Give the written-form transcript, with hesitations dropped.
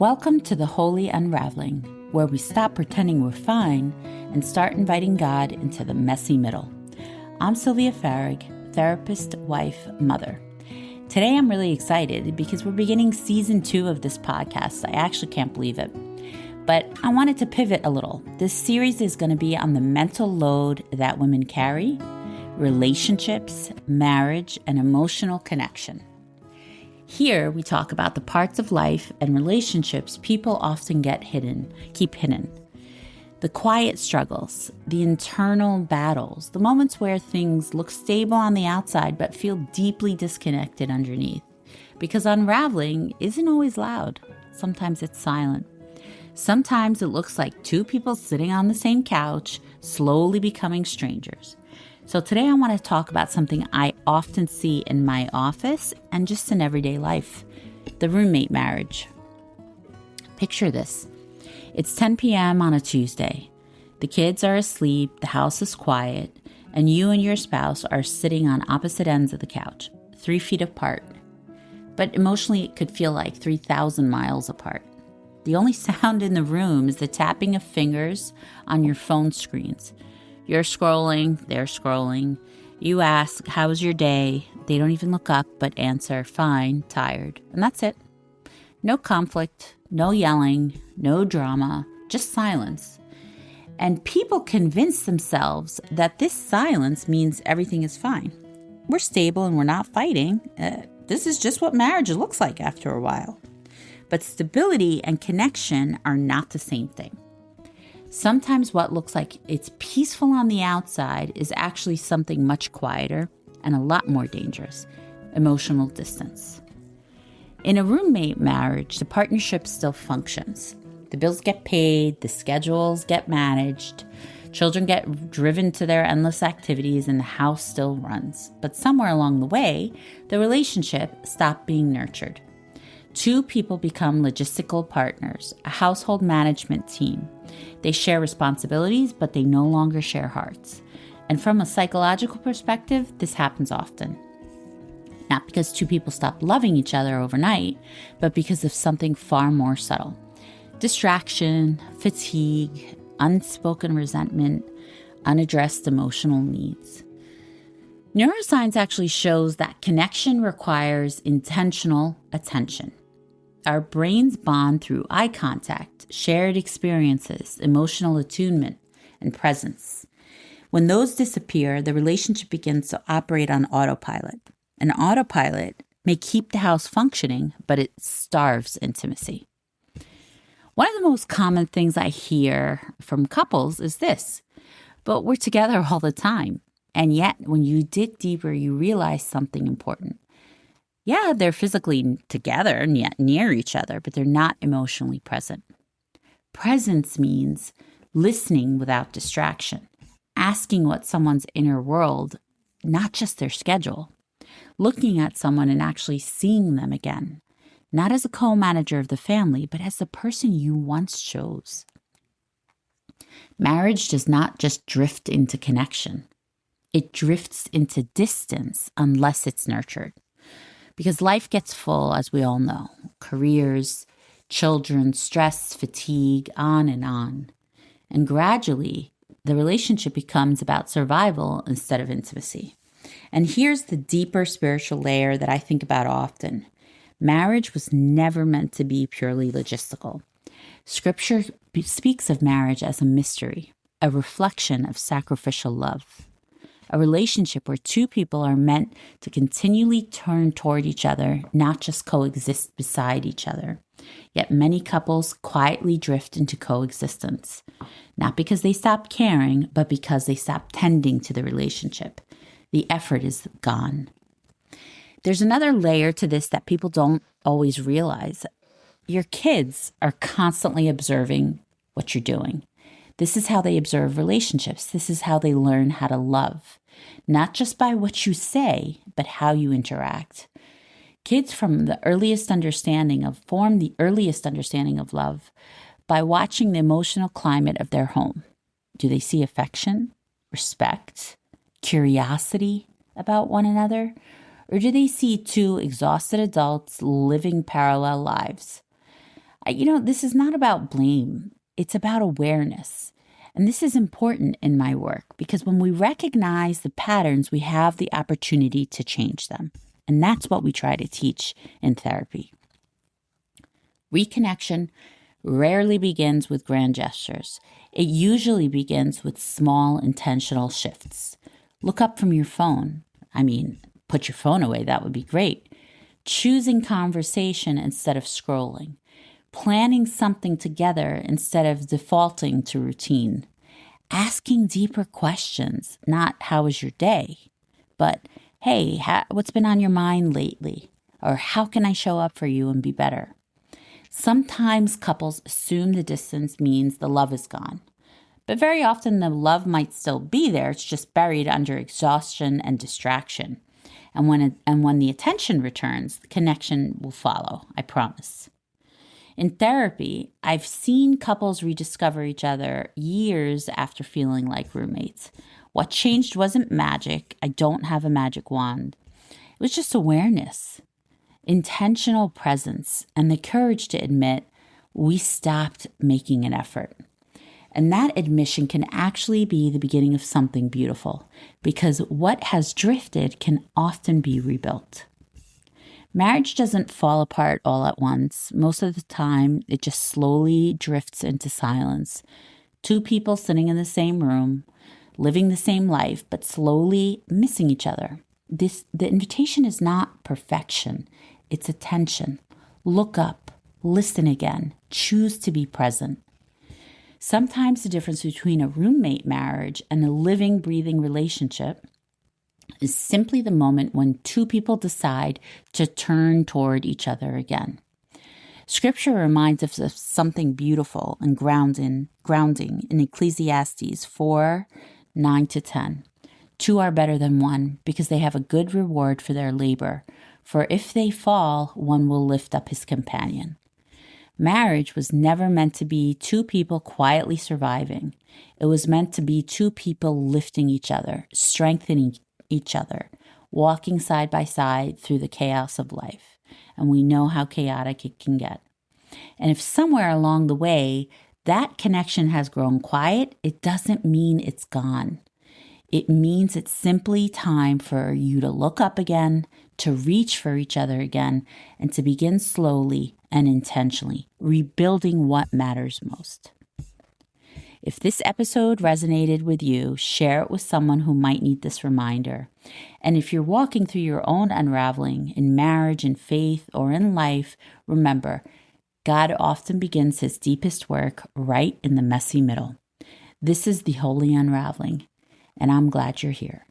Welcome to the Holy Unraveling, where we stop pretending we're fine and start inviting God into the messy middle. I'm Silvia, therapist, wife, mother. Today I'm really excited because we're beginning season 2 of this podcast. I actually can't believe it. But I wanted to pivot a little. This series is going to be on the mental load that women carry, relationships, marriage, and emotional connection. Here we talk about the parts of life and relationships people often keep hidden. The quiet struggles, the internal battles, the moments where things look stable on the outside but feel deeply disconnected underneath. Because unraveling isn't always loud. Sometimes it's silent. Sometimes it looks like two people sitting on the same couch, slowly becoming strangers. So today I want to talk about something I often see in my office and just in everyday life, the roommate marriage. Picture this. It's 10 p.m. on a Tuesday. The kids are asleep, the house is quiet, and you and your spouse are sitting on opposite ends of the couch, 3 feet apart. But emotionally, it could feel like 3,000 miles apart. The only sound in the room is the tapping of fingers on your phone screens. You're scrolling, they're scrolling. You ask, how was your day? They don't even look up, but answer, fine, tired. And that's it. No conflict, no yelling, no drama, just silence. And people convince themselves that this silence means everything is fine. We're stable and we're not fighting. This is just what marriage looks like after a while. But stability and connection are not the same thing. Sometimes what looks like it's peaceful on the outside is actually something much quieter and a lot more dangerous: emotional distance. In a roommate marriage, the partnership still functions. The bills get paid, the schedules get managed, children get driven to their endless activities, and the house still runs. But somewhere along the way, the relationship stopped being nurtured. Two people become logistical partners, a household management team. They share responsibilities, but they no longer share hearts. And from a psychological perspective, this happens often. Not because two people stop loving each other overnight, but because of something far more subtle. Distraction, fatigue, unspoken resentment, unaddressed emotional needs. Neuroscience actually shows that connection requires intentional attention. Our brains bond through eye contact, shared experiences, emotional attunement, and presence. When those disappear, the relationship begins to operate on autopilot. An autopilot may keep the house functioning, but it starves intimacy. One of the most common things I hear from couples is this: but we're together all the time. And yet, when you dig deeper, you realize something important. Yeah, they're physically together and yet near each other, but they're not emotionally present. Presence means listening without distraction, asking what someone's inner world, not just their schedule, looking at someone and actually seeing them again, not as a co-manager of the family, but as the person you once chose. Marriage does not just drift into connection. It drifts into distance unless it's nurtured. Because life gets full, as we all know. Careers, children, stress, fatigue, on. And gradually, the relationship becomes about survival instead of intimacy. And here's the deeper spiritual layer that I think about often. Marriage was never meant to be purely logistical. Scripture speaks of marriage as a mystery, a reflection of sacrificial love. A relationship where two people are meant to continually turn toward each other, not just coexist beside each other. Yet many couples quietly drift into coexistence, not because they stop caring, but because they stop tending to the relationship. The effort is gone. There's another layer to this that people don't always realize. Your kids are constantly observing what you're doing. This is how they observe relationships. This is how they learn how to love. Not just by what you say, but how you interact. Kids form the earliest understanding of love by watching the emotional climate of their home. Do they see affection, respect, curiosity about one another? Or do they see two exhausted adults living parallel lives? This is not about blame. It's about awareness. And this is important in my work because when we recognize the patterns, we have the opportunity to change them. And that's what we try to teach in therapy. Reconnection rarely begins with grand gestures. It usually begins with small intentional shifts. Look up from your phone. Put your phone away. That would be great. Choosing conversation instead of scrolling. Planning something together instead of defaulting to routine. Asking deeper questions, not how was your day, but hey, what's been on your mind lately? Or how can I show up for you and be better? Sometimes couples assume the distance means the love is gone, but very often the love might still be there. It's just buried under exhaustion and distraction. And when the attention returns, the connection will follow, I promise. In therapy, I've seen couples rediscover each other years after feeling like roommates. What changed wasn't magic. I don't have a magic wand. It was just awareness, intentional presence, and the courage to admit we stopped making an effort. And that admission can actually be the beginning of something beautiful, because what has drifted can often be rebuilt. Marriage doesn't fall apart all at once. Most of the time, it just slowly drifts into silence. Two people sitting in the same room, living the same life, but slowly missing each other. The invitation is not perfection. It's attention. Look up, listen again, choose to be present. Sometimes the difference between a roommate marriage and a living, breathing relationship is simply the moment when two people decide to turn toward each other again. Scripture reminds us of something beautiful and grounding in Ecclesiastes 4:9-10. Two are better than one because they have a good reward for their labor. For if they fall, one will lift up his companion. Marriage was never meant to be two people quietly surviving. It was meant to be two people lifting each other, strengthening each other, walking side by side through the chaos of life. And we know how chaotic it can get. And if somewhere along the way that connection has grown quiet, it doesn't mean it's gone. It means it's simply time for you to look up again, to reach for each other again, and to begin slowly and intentionally rebuilding what matters most. If this episode resonated with you, share it with someone who might need this reminder. And if you're walking through your own unraveling in marriage, in faith, or in life, remember, God often begins his deepest work right in the messy middle. This is the Holy Unraveling, and I'm glad you're here.